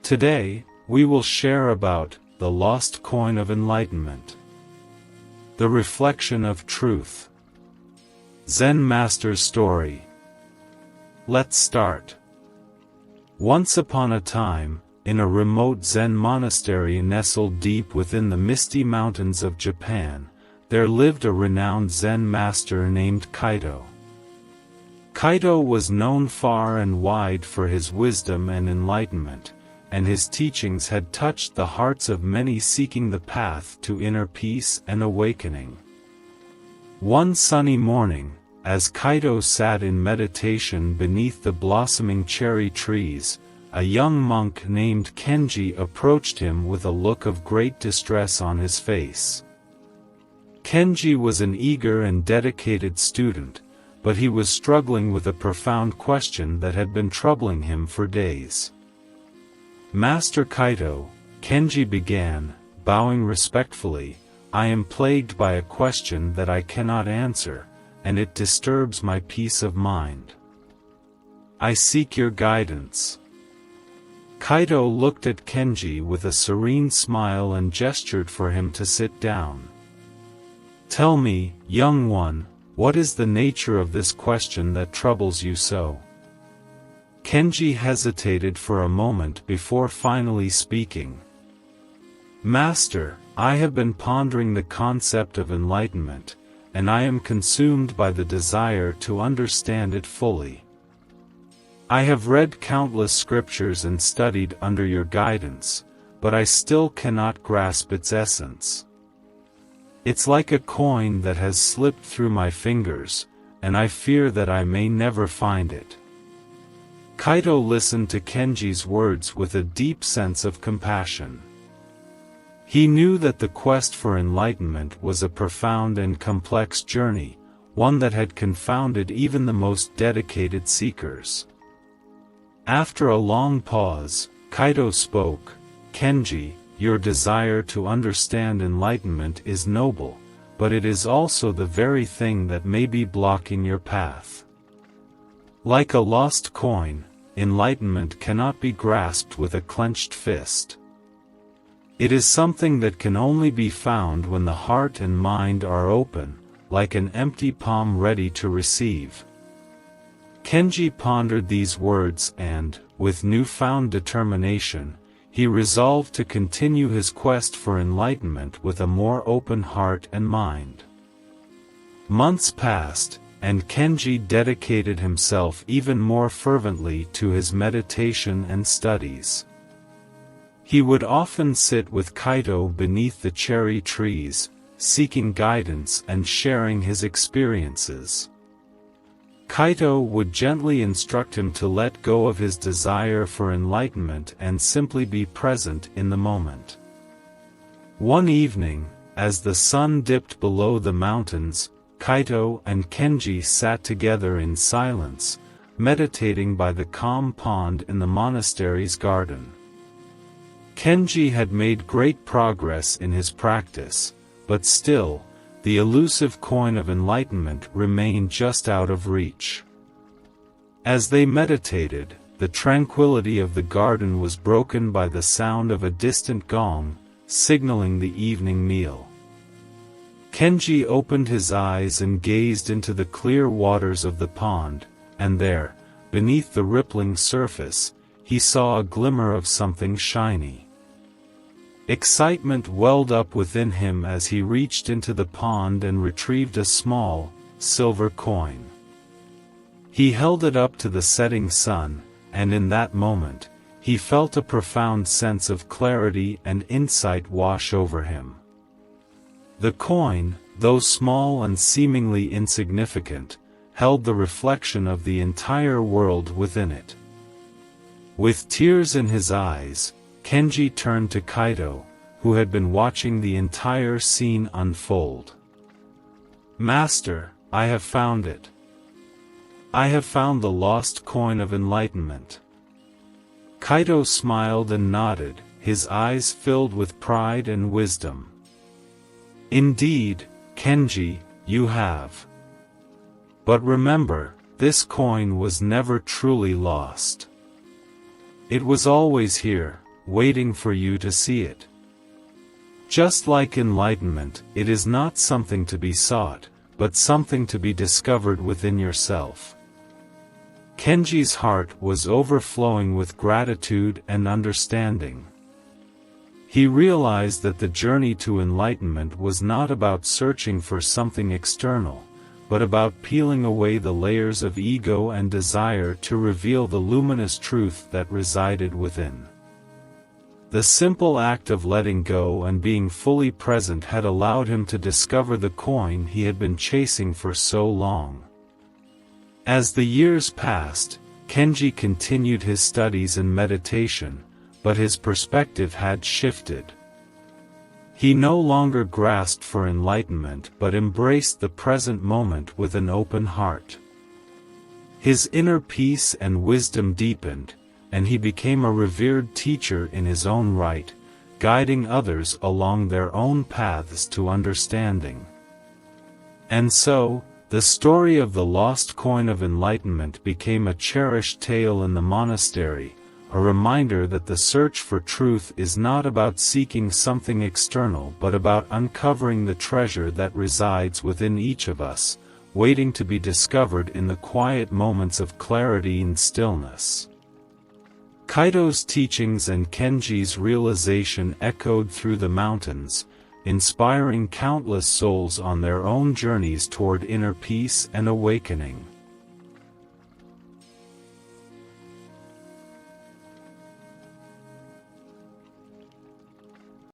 Today, we will share about the Lost Coin of Enlightenment. The reflection of truth. Zen Master's story. Let's start. Once upon a time, in a remote Zen monastery nestled deep within the misty mountains of Japan, there lived a renowned Zen master named Kaito. Kaito was known far and wide for his wisdom and enlightenment, and his teachings had touched the hearts of many seeking the path to inner peace and awakening. One sunny morning, as Kaito sat in meditation beneath the blossoming cherry trees, a young monk named Kenji approached him with a look of great distress on his face. Kenji was an eager and dedicated student, but he was struggling with a profound question that had been troubling him for days. "Master Kaito," Kenji began, bowing respectfully, "I am plagued by a question that I cannot answer, and it disturbs my peace of mind. I seek your guidance." Kaito looked at Kenji with a serene smile and gestured for him to sit down. "Tell me, young one, what is the nature of this question that troubles you so?" Kenji hesitated for a moment before finally speaking. "Master, I have been pondering the concept of enlightenment, and I am consumed by the desire to understand it fully. I have read countless scriptures and studied under your guidance, but I still cannot grasp its essence. It's like a coin that has slipped through my fingers, and I fear that I may never find it." Kaito listened to Kenji's words with a deep sense of compassion. He knew that the quest for enlightenment was a profound and complex journey, one that had confounded even the most dedicated seekers. After a long pause, Kaito spoke, "Kenji, your desire to understand enlightenment is noble, but it is also the very thing that may be blocking your path. Like a lost coin, enlightenment cannot be grasped with a clenched fist. It is something that can only be found when the heart and mind are open, like an empty palm ready to receive." Kenji pondered these words and, with newfound determination, he resolved to continue his quest for enlightenment with a more open heart and mind. Months passed, and Kenji dedicated himself even more fervently to his meditation and studies. He would often sit with Kaito beneath the cherry trees, seeking guidance and sharing his experiences. Kaito would gently instruct him to let go of his desire for enlightenment and simply be present in the moment. One evening, as the sun dipped below the mountains, Kaito and Kenji sat together in silence, meditating by the calm pond in the monastery's garden. Kenji had made great progress in his practice, but still, the elusive coin of enlightenment remained just out of reach. As they meditated, the tranquility of the garden was broken by the sound of a distant gong, signaling the evening meal. Kenji opened his eyes and gazed into the clear waters of the pond, and there, beneath the rippling surface, he saw a glimmer of something shiny. Excitement welled up within him as he reached into the pond and retrieved a small, silver coin. He held it up to the setting sun, and in that moment, he felt a profound sense of clarity and insight wash over him. The coin, though small and seemingly insignificant, held the reflection of the entire world within it. With tears in his eyes, Kenji turned to Kaito, who had been watching the entire scene unfold. "Master, I have found it. I have found the lost coin of enlightenment." Kaito smiled and nodded, his eyes filled with pride and wisdom. "Indeed, Kenji, you have. But remember, this coin was never truly lost. It was always here, waiting for you to see it. Just like enlightenment, it is not something to be sought, but something to be discovered within yourself. Kenji's heart was overflowing with gratitude and understanding. He realized that the journey to enlightenment was not about searching for something external, but about peeling away the layers of ego and desire to reveal the luminous truth that resided within. The simple act of letting go and being fully present had allowed him to discover the coin he had been chasing for so long. As the years passed, Kenji continued his studies and meditation, but his perspective had shifted. He no longer grasped for enlightenment but embraced the present moment with an open heart. His inner peace and wisdom deepened, and he became a revered teacher in his own right, guiding others along their own paths to understanding. And so, the story of the Lost Coin of Enlightenment became a cherished tale in the monastery, a reminder that the search for truth is not about seeking something external but about uncovering the treasure that resides within each of us, waiting to be discovered in the quiet moments of clarity and stillness. Kaito's teachings and Kenji's realization echoed through the mountains, inspiring countless souls on their own journeys toward inner peace and awakening.